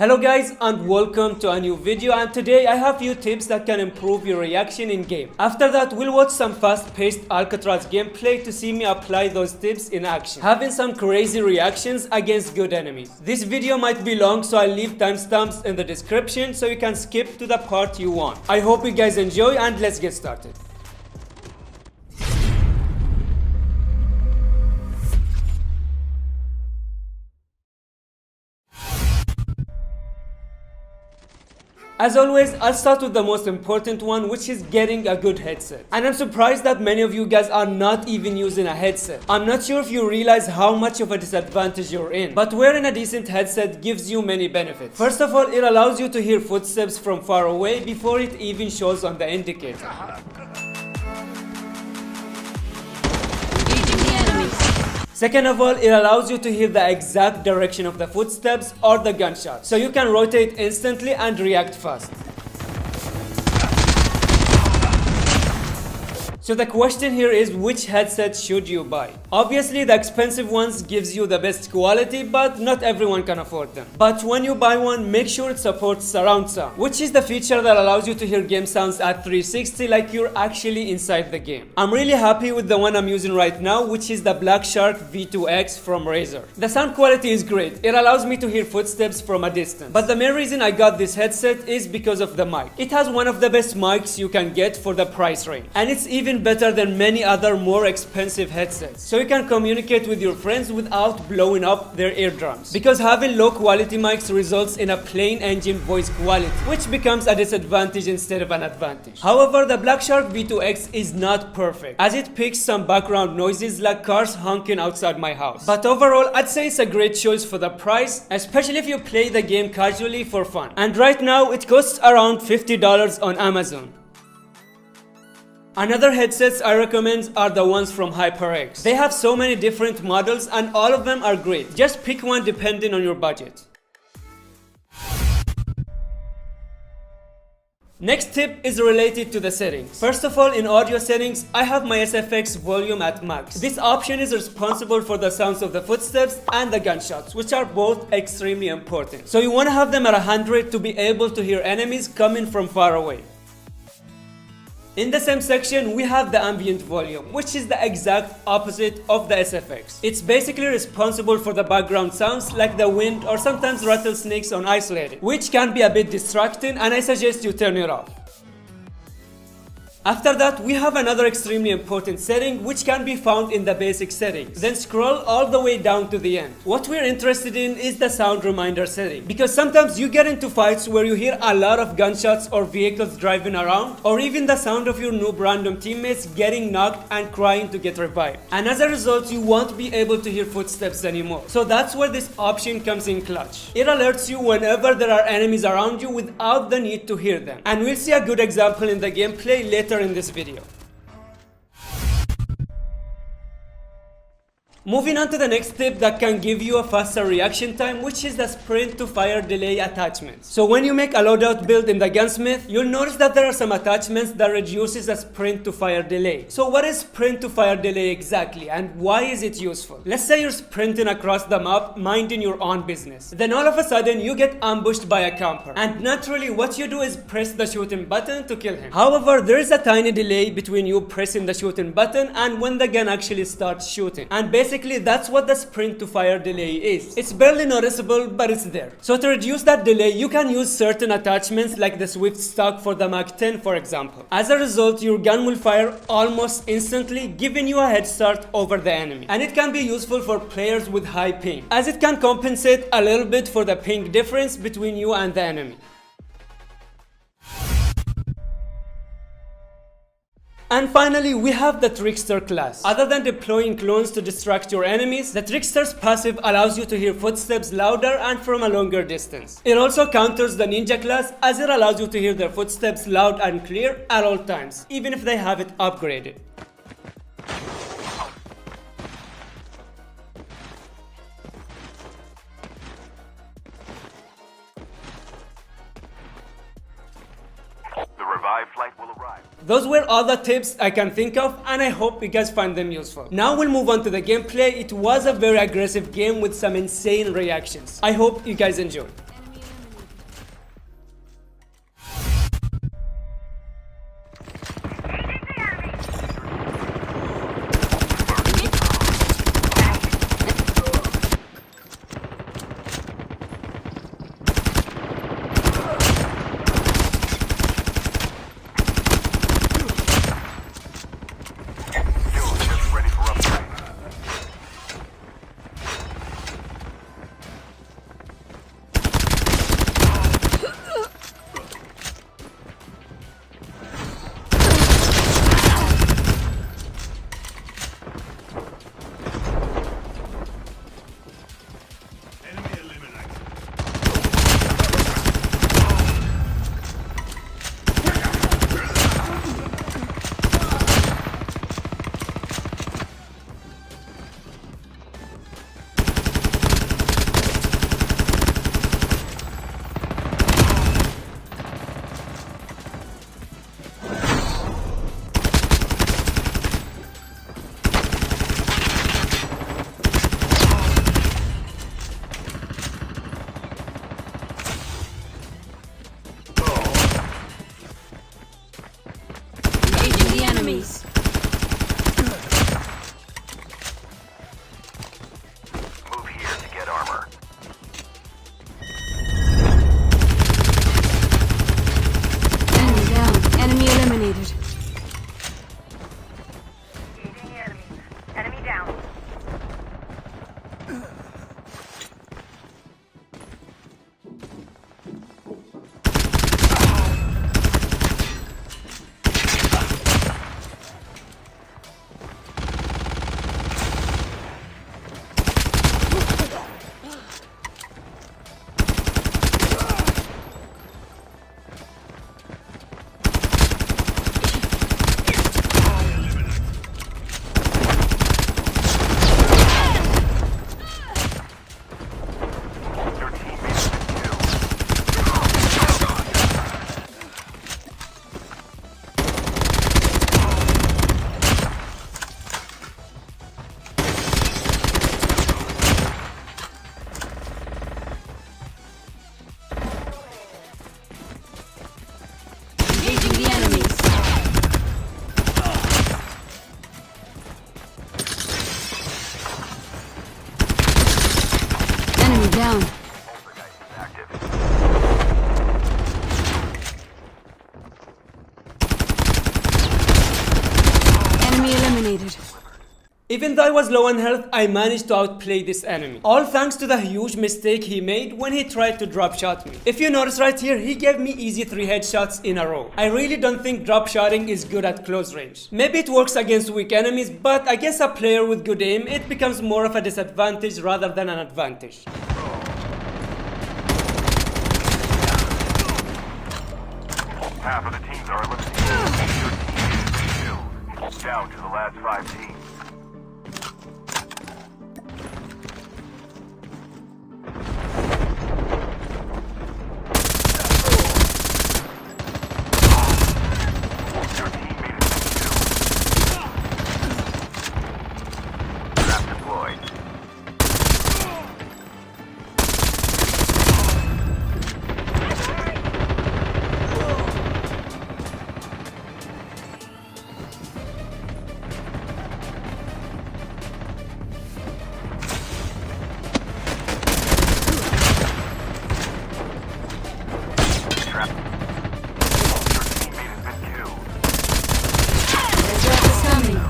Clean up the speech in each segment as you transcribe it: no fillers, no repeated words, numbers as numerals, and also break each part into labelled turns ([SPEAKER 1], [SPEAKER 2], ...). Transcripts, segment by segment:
[SPEAKER 1] Hello guys and welcome to a new video, and today I have few tips that can improve your reaction in game. After that we'll watch some fast-paced Alcatraz gameplay to see me apply those tips in action, having some crazy reactions against good enemies. This video might be long, so I'll leave timestamps in the description so you can skip to the part you want. I hope you guys enjoy and let's get started. As always, I'll start with the most important one, which is getting a good headset. And I'm surprised that many of you guys are not even using a headset. I'm not sure if you realize how much of a disadvantage you're in, but wearing a decent headset gives you many benefits. First of all, it allows you to hear footsteps from far away before it even shows on the indicator. Second of all, it allows you to hear the exact direction of the footsteps or the gunshot, so you can rotate instantly and react fast. So the question here is, which headset should you buy? Obviously the expensive ones gives you the best quality, but not everyone can afford them. But when you buy one, make sure it supports surround sound, which is the feature that allows you to hear game sounds at 360 like you're actually inside the game. I'm really happy with the one I'm using right now, which is the Black Shark V2X from Razer. The sound quality is great. It allows me to hear footsteps from a distance. But the main reason I got this headset is because of the mic. It has one of the best mics you can get for the price range, and it's even better than many other more expensive headsets, so you can communicate with your friends without blowing up their eardrums, because having low quality mics results in a plain engine voice quality, which becomes a disadvantage instead of an advantage. However, the Black Shark V2X is not perfect, as it picks some background noises like cars honking outside my house. But overall, I'd say it's a great choice for the price, especially if you play the game casually for fun. And right now it costs around $50 on Amazon. Another headsets I recommend are the ones from HyperX. They have so many different models and all of them are great. Just pick one depending on your budget. Next tip is related to the settings. First of all, in audio settings, I have my SFX volume at max. This option is responsible for the sounds of the footsteps and the gunshots, which are both extremely important. So you want to have them at 100 to be able to hear enemies coming from far away. In the same section, we have the ambient volume, which is the exact opposite of the SFX. It's basically responsible for the background sounds like the wind or sometimes rattlesnakes on isolated, which can be a bit distracting, and I suggest you turn it off. After that, we have another extremely important setting which can be found in the basic settings. Then scroll all the way down to the end. What we're interested in is the sound reminder setting, because sometimes you get into fights where you hear a lot of gunshots or vehicles driving around, or even the sound of your noob random teammates getting knocked and crying to get revived. And as a result, you won't be able to hear footsteps anymore. So that's where this option comes in clutch. It alerts you whenever there are enemies around you without the need to hear them. And we'll see a good example in the gameplay later in this video. Moving on to the next tip that can give you a faster reaction time, which is the sprint to fire delay attachments. So when you make a loadout build in the gunsmith, you'll notice that there are some attachments that reduces the sprint to fire delay. So what is sprint to fire delay exactly, and why is it useful? Let's say you're sprinting across the map minding your own business. Then all of a sudden you get ambushed by a camper, and naturally what you do is press the shooting button to kill him. However, there is a tiny delay between you pressing the shooting button and when the gun actually starts shooting, and basically that's what the sprint to fire delay is. It's barely noticeable, but it's there. So to reduce that delay, you can use certain attachments like the Swift stock for the Mag 10, for example. As a result, your gun will fire almost instantly, giving you a head start over the enemy. And it can be useful for players with high ping, as it can compensate a little bit for the ping difference between you and the enemy. And finally, we have the Trickster class. Other than deploying clones to distract your enemies, the Trickster's passive allows you to hear footsteps louder and from a longer distance. It also counters the Ninja class, as it allows you to hear their footsteps loud and clear at all times, even if they have it upgraded. The revived flight will arrive. Those were all the tips I can think of, and I hope you guys find them useful. Now we'll move on to the gameplay. It was a very aggressive game with some insane reactions. I hope you guys enjoyed.
[SPEAKER 2] enemies.
[SPEAKER 3] Move here to get armor.
[SPEAKER 2] Enemy down. Enemy eliminated.
[SPEAKER 4] Engaging the enemy. Enemy down.
[SPEAKER 3] Your teammate has been killed.
[SPEAKER 2] Engaging the enemies. Enemy down.
[SPEAKER 3] Poltergeist is active.
[SPEAKER 2] Enemy eliminated.
[SPEAKER 1] Even though I was low on health, I managed to outplay this enemy. All thanks to the huge mistake he made when he tried to drop shot me. If you notice right here, he gave me easy 3 headshots in a row. I really don't think drop shotting is good at close range. Maybe it works against weak enemies, but against a player with good aim, it becomes more of a disadvantage rather than an advantage.
[SPEAKER 3] Half of the teams are eliminated. Your teammate has been killed. Down to the last 5 teams. Your teammate has been killed. Trap deployed. Trap. Your teammate has been killed.
[SPEAKER 2] Airdrop is coming.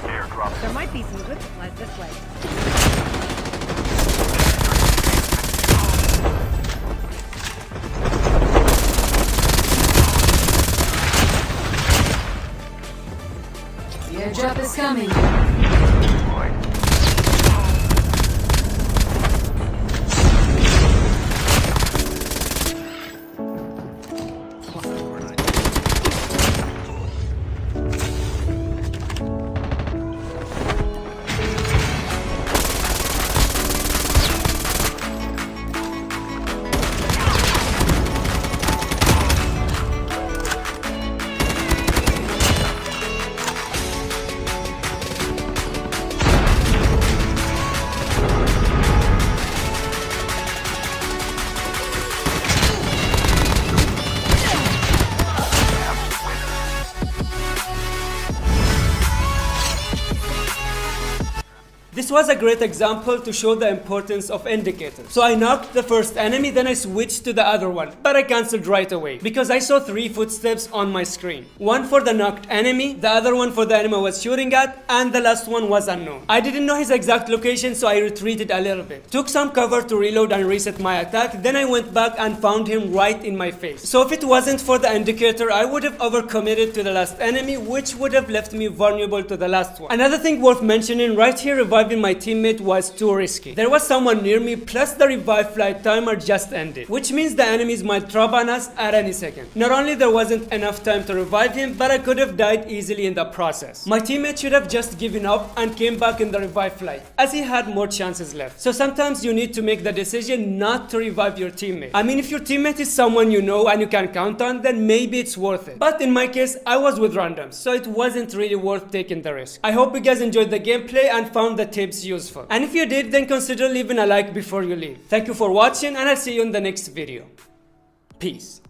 [SPEAKER 3] Airdrop.
[SPEAKER 4] There might be some good supplies this way.
[SPEAKER 2] The airdrop is coming.
[SPEAKER 3] Deployed.
[SPEAKER 1] This was a great example to show the importance of indicators. So I knocked the first enemy, then I switched to the other one, but I cancelled right away because I saw 3 footsteps on my screen. One for the knocked enemy, the other one for the enemy I was shooting at, and the last one was unknown. I didn't know his exact location, so I retreated a little bit. Took some cover to reload and reset my attack, then I went back and found him right in my face. So if it wasn't for the indicator, I would have overcommitted to the last enemy, which would have left me vulnerable to the last one. Another thing worth mentioning, right here reviving reviving my teammate was too risky. There was someone near me, plus the revive flight timer just ended, which means the enemies might drop on us at any second. Not only there wasn't enough time to revive him, but I could have died easily in the process. My teammate should have just given up and came back in the revive flight, as he had more chances left. So sometimes you need to make the decision not to revive your teammate. I mean, if your teammate is someone you know and you can count on, then maybe it's worth it. But in my case, I was with randoms, so it wasn't really worth taking the risk. I hope you guys enjoyed the gameplay and found the tips useful. And if you did, then consider leaving a like before you leave. Thank you for watching, and I'll see you in the next video. Peace.